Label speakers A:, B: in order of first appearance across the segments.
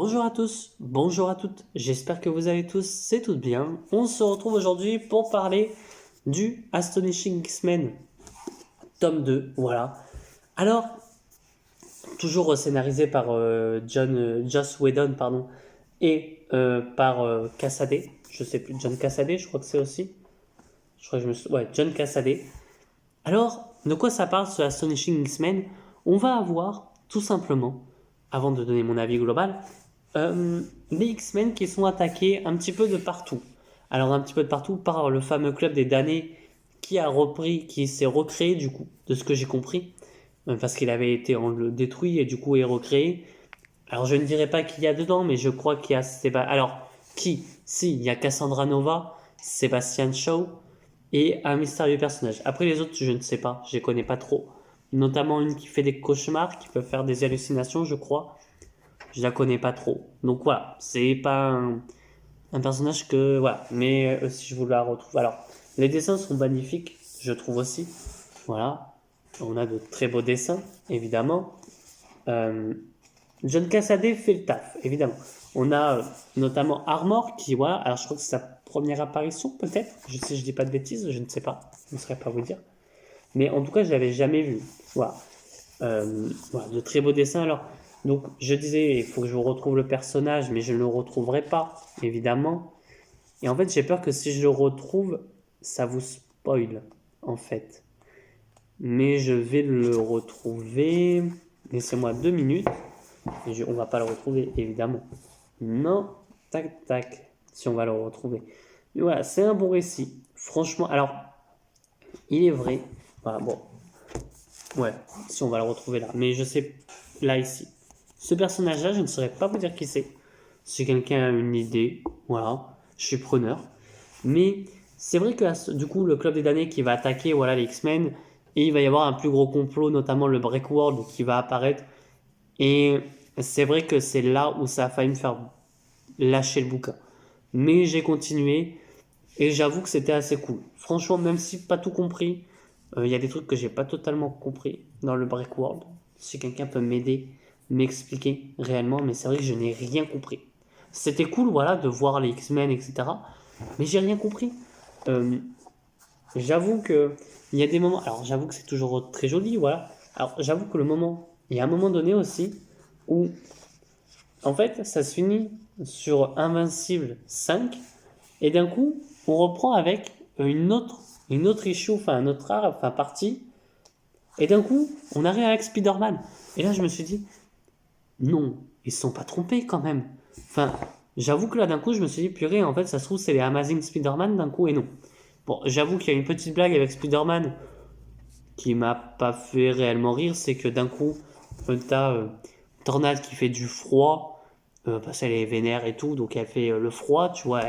A: Bonjour à tous, bonjour à toutes, j'espère que vous allez tous et toutes bien. On se retrouve aujourd'hui pour parler du Astonishing X-Men tome 2, voilà. Alors, toujours scénarisé par Joss Whedon, pardon, et par Cassaday, je sais plus, John Cassaday, je crois que c'est aussi. Je crois que ouais, John Cassaday. Alors, de quoi ça parle ce Astonishing X-Men? On va avoir, tout simplement, avant de donner mon avis global, des X-Men qui sont attaqués un petit peu de partout. Alors un petit peu de partout par le fameux club des damnés qui a repris, qui s'est recréé du coup, de ce que j'ai compris, parce qu'il avait été détruit et du coup est recréé. Alors je ne dirais pas qu'il y a dedans, mais je crois qu'il y a alors qui? Si, il y a Cassandra Nova, Sébastien Shaw et un mystérieux personnage. Après les autres, je ne sais pas, je les connais pas trop. Notamment une qui fait des cauchemars, qui peut faire des hallucinations, je crois. Je la connais pas trop. Donc voilà, c'est pas un personnage que. Voilà, mais si je vous la retrouve. Alors, les dessins sont magnifiques, je trouve aussi. Voilà, on a de très beaux dessins, évidemment. Euh, John Cassaday fait le taf, évidemment. On a notamment Armor qui, voilà, alors je crois que c'est sa première apparition, peut-être. Je dis pas de bêtises, je ne sais pas, je ne saurais pas vous dire. Mais en tout cas, je l'avais jamais vu. Voilà. Voilà, de très beaux dessins. Alors, donc, je disais, il faut que je retrouve le personnage, mais je ne le retrouverai pas, évidemment. Et en fait, j'ai peur que si je le retrouve, ça vous spoil, en fait. Mais je vais le retrouver. Laissez-moi 2 minutes. On va pas le retrouver, évidemment. Non, tac, tac. Si on va le retrouver. Mais voilà, c'est un bon récit. Franchement, alors, il est vrai. Voilà, bon. Ouais, si on va le retrouver là. Mais je sais, là, ici. Ce personnage-là, je ne saurais pas vous dire qui c'est. Si quelqu'un a une idée, voilà, je suis preneur. Mais c'est vrai que du coup, le club des damnés qui va attaquer voilà, les X-Men, et il va y avoir un plus gros complot, notamment le Break World qui va apparaître. Et c'est vrai que c'est là où ça a failli me faire lâcher le bouquin. Mais j'ai continué, et j'avoue que c'était assez cool. Franchement, même si pas tout compris, il y a des trucs que j'ai pas totalement compris dans le Break World. Si quelqu'un peut m'aider, m'expliquer réellement, mais c'est vrai que je n'ai rien compris. C'était cool, voilà, de voir les X-Men, etc. Mais j'ai rien compris. Euh, j'avoue que il y a des moments. Alors, j'avoue que c'est toujours très joli, voilà. Alors, j'avoue que le moment, il y a un moment donné aussi où, en fait, ça se finit sur Invincible 5 et d'un coup, on reprend avec une autre issue, enfin un autre art, enfin partie. Et d'un coup, on arrive avec Spider-Man. Et là, je me suis dit, non, ils se sont pas trompés quand même. Enfin, j'avoue que là, d'un coup, je me suis dit, purée, en fait, ça se trouve, c'est les Amazing Spider-Man d'un coup, et non. Bon, j'avoue qu'il y a une petite blague avec Spider-Man qui m'a pas fait réellement rire, c'est que d'un coup, t'as Tornade qui fait du froid, parce qu'elle est vénère et tout, donc elle fait le froid, tu vois,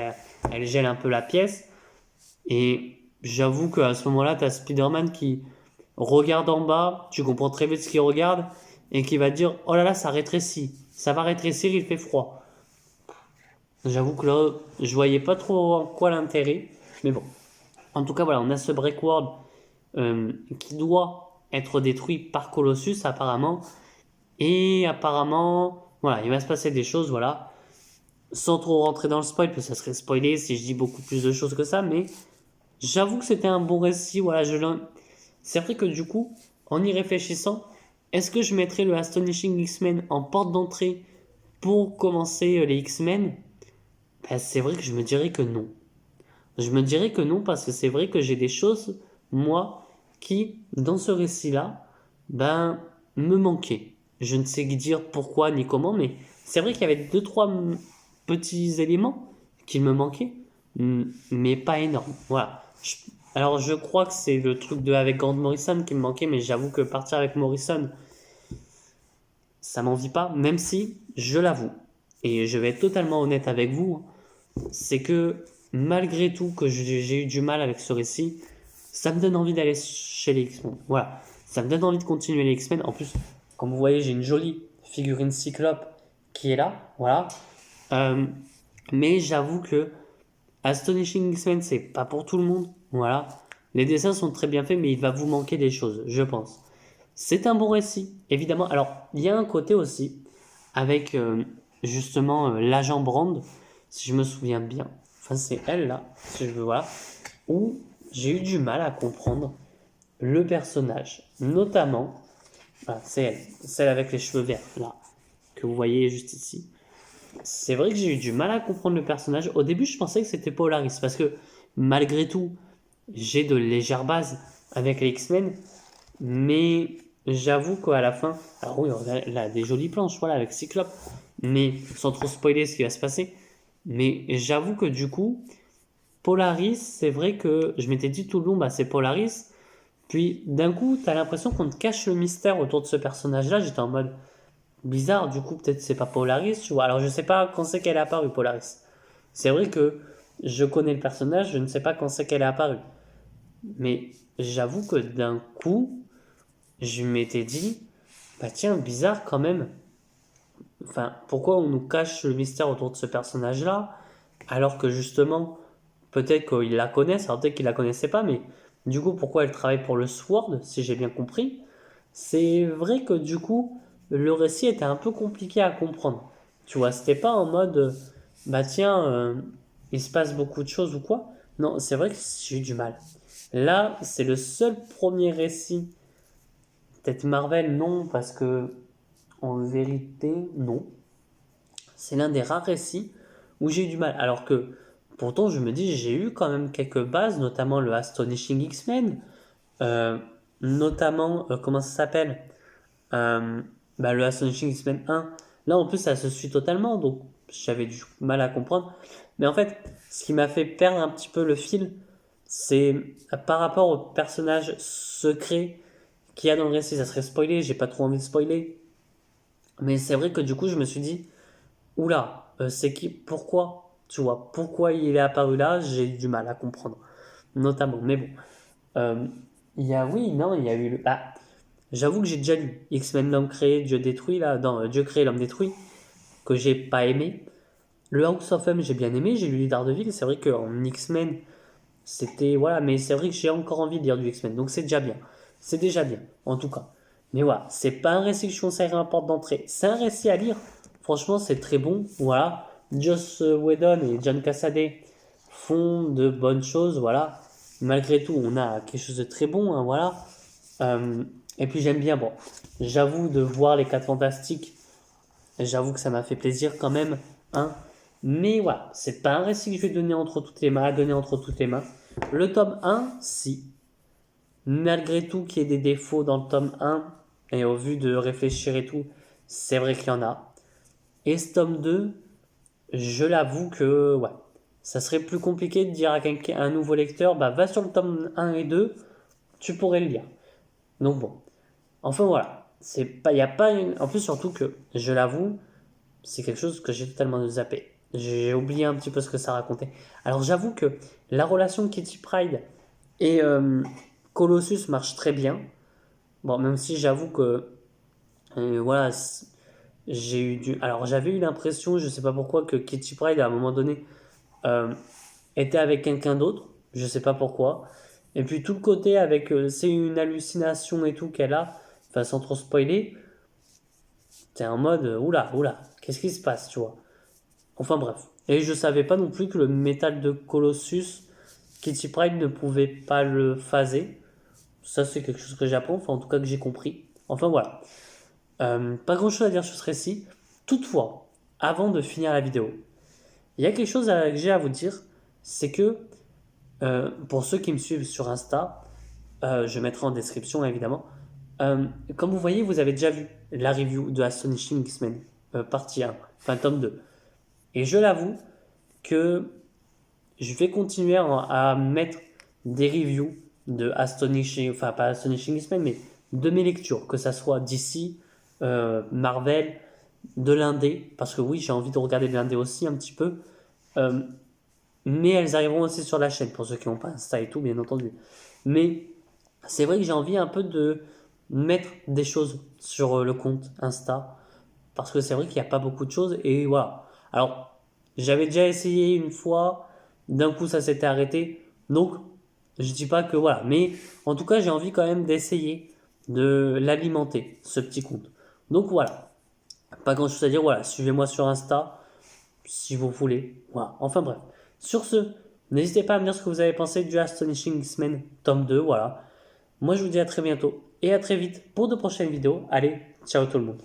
A: elle gèle un peu la pièce. Et j'avoue qu'à ce moment-là, t'as Spider-Man qui regarde en bas, tu comprends très vite ce qu'il regarde, et qui va dire, oh là là, ça rétrécit, ça va rétrécir, il fait froid. J'avoue que là, je voyais pas trop en quoi l'intérêt, mais bon. En tout cas, voilà, on a ce Break World qui doit être détruit par Colossus apparemment. Et apparemment, voilà, il va se passer des choses, voilà. Sans trop rentrer dans le spoil, parce que ça serait spoilé si je dis beaucoup plus de choses que ça, mais j'avoue que c'était un bon récit, voilà. C'est vrai que du coup, en y réfléchissant, est-ce que je mettrais le Astonishing X-Men en porte d'entrée pour commencer les X-Men? Ben, c'est vrai que je me dirais que non. Je me dirais que non parce que c'est vrai que j'ai des choses, moi, qui, dans ce récit-là, ben, me manquaient. Je ne sais dire pourquoi ni comment, mais c'est vrai qu'il y avait deux, trois petits éléments qui me manquaient, mais pas énormes. Voilà. Alors je crois que c'est le truc avec Grant Morrison qui me manquait, mais j'avoue que partir avec Morrison, ça m'envie pas, même si, je l'avoue, et je vais être totalement honnête avec vous, c'est que malgré tout que j'ai eu du mal avec ce récit, ça me donne envie d'aller chez les X-Men. Voilà, ça me donne envie de continuer les X-Men. En plus, comme vous voyez, j'ai une jolie figurine Cyclope qui est là, voilà. Euh, mais j'avoue que Astonishing X-Men, c'est pas pour tout le monde, voilà. Les dessins sont très bien faits, mais il va vous manquer des choses, je pense. C'est un bon récit, évidemment. Alors, il y a un côté aussi avec justement l'agent Brand, si je me souviens bien. Enfin, c'est elle là, si je veux voir, où j'ai eu du mal à comprendre le personnage, notamment, voilà, c'est elle, celle avec les cheveux verts là, que vous voyez juste ici. C'est vrai que j'ai eu du mal à comprendre le personnage. Au début, je pensais que c'était Polaris parce que malgré tout, j'ai de légères bases avec les X-Men, mais j'avoue qu'à la fin, alors oui, elle a des jolies planches, voilà, avec Cyclope, mais sans trop spoiler ce qui va se passer. Mais j'avoue que du coup, Polaris, c'est vrai que je m'étais dit tout le long, bah c'est Polaris. Puis d'un coup, t'as l'impression qu'on te cache le mystère autour de ce personnage-là. J'étais en mode bizarre, du coup, peut-être c'est pas Polaris, tu vois. Alors je sais pas quand c'est qu'elle est apparue, Polaris. C'est vrai que je connais le personnage, je ne sais pas quand c'est qu'elle est apparue. Mais j'avoue que d'un coup, je m'étais dit, bah tiens, bizarre quand même. Enfin, pourquoi on nous cache le mystère autour de ce personnage-là, alors que justement, peut-être qu'ils la connaissent, alors peut-être qu'ils la connaissaient pas, mais du coup, pourquoi elle travaille pour le Sword, si j'ai bien compris. C'est vrai que du coup, le récit était un peu compliqué à comprendre. Tu vois, c'était pas en mode, bah tiens, il se passe beaucoup de choses ou quoi. Non, c'est vrai que j'ai eu du mal. Là, c'est le seul premier récit. Peut-être Marvel, non, parce que en vérité, non. C'est l'un des rares récits où j'ai eu du mal. Alors que pourtant, je me dis, j'ai eu quand même quelques bases, notamment le Astonishing X-Men, euh, notamment, comment ça s'appelle euh, bah, le Astonishing X-Men 1. Là, en plus, ça se suit totalement, donc j'avais du mal à comprendre. Mais en fait, ce qui m'a fait perdre un petit peu le fil, c'est par rapport au personnage secret qu'il y a dans le récit. Ça serait spoilé, j'ai pas trop envie de spoiler. Mais c'est vrai que du coup, je me suis dit, oula, c'est qui, pourquoi, tu vois, pourquoi il est apparu là, j'ai eu du mal à comprendre, notamment. Mais bon, euh, il y a, oui, non, il y a eu le. Ah, j'avoue que j'ai déjà lu X-Men l'homme créé, Dieu détruit, là, dans Dieu créé, l'homme détruit, que j'ai pas aimé. Le House of M, j'ai bien aimé, j'ai lu Daredevil, c'est vrai qu'en X-Men, c'était. Voilà, mais c'est vrai que j'ai encore envie de lire du X-Men, donc c'est déjà bien. C'est déjà bien, en tout cas. Mais voilà, c'est pas un récit que je conseillerais à un porte d'entrée. C'est un récit à lire. Franchement, c'est très bon. Voilà. Joss Whedon et John Cassaday font de bonnes choses. Voilà. Malgré tout, on a quelque chose de très bon. Hein, voilà. Et puis j'aime bien. Bon, j'avoue de voir les 4 Fantastiques. J'avoue que ça m'a fait plaisir quand même. Hein. Mais voilà, c'est pas un récit que je vais donner entre toutes les mains, à donner entre toutes les mains. Le tome 1, si. Malgré tout qu'il y ait des défauts dans le tome 1, et au vu de réfléchir et tout, c'est vrai qu'il y en a. Et ce tome 2, je l'avoue que ouais, ça serait plus compliqué de dire à un nouveau lecteur, bah va sur le tome 1 et 2, tu pourrais le lire. Donc bon, enfin voilà, c'est pas, y a pas une... En plus surtout que, je l'avoue, c'est quelque chose que j'ai totalement zappé. J'ai oublié un petit peu ce que ça racontait. Alors j'avoue que la relation Kitty Pryde et Colossus marche très bien. Bon, même si j'avoue que voilà, j'ai eu du. Alors j'avais eu l'impression, je sais pas pourquoi, que Kitty Pryde à un moment donné euh, était avec quelqu'un d'autre. Je sais pas pourquoi. Et puis tout le côté avec c'est une hallucination et tout qu'elle a, enfin sans trop spoiler, t'es en mode oula, oula, qu'est-ce qui se passe, tu vois. Enfin bref. Et je savais pas non plus que le métal de Colossus, Kitty Pryde ne pouvait pas le phaser. Ça c'est quelque chose que j'apprends, enfin en tout cas que j'ai compris. Enfin voilà. Pas grand chose à dire sur ce récit. Toutefois, avant de finir la vidéo, il y a quelque chose que j'ai à vous dire. C'est que pour ceux qui me suivent sur Insta, je mettrai en description évidemment. Comme vous voyez, vous avez déjà vu la review de Astonishing X-Men, partie 1, enfin tome 2. Et je l'avoue que je vais continuer à mettre des reviews de Astonishing, enfin pas Astonishing X-Men, mais de mes lectures, que ça soit DC, Marvel, de l'indé, parce que oui, j'ai envie de regarder de l'indé aussi un petit peu, euh, mais elles arriveront aussi sur la chaîne, pour ceux qui n'ont pas Insta et tout, bien entendu. Mais c'est vrai que j'ai envie un peu de mettre des choses sur le compte Insta, parce que c'est vrai qu'il n'y a pas beaucoup de choses, et voilà. Alors, j'avais déjà essayé une fois, d'un coup ça s'était arrêté, donc je dis pas que voilà, mais en tout cas j'ai envie quand même d'essayer de l'alimenter, ce petit compte. Donc voilà, Pas grand chose à dire, voilà, suivez-moi sur Insta si vous voulez. Voilà, enfin bref. Sur ce, n'hésitez pas à me dire ce que vous avez pensé du Astonishing X-Men tome 2, voilà. Moi je vous dis à très bientôt et à très vite pour de prochaines vidéos. Allez, ciao tout le monde.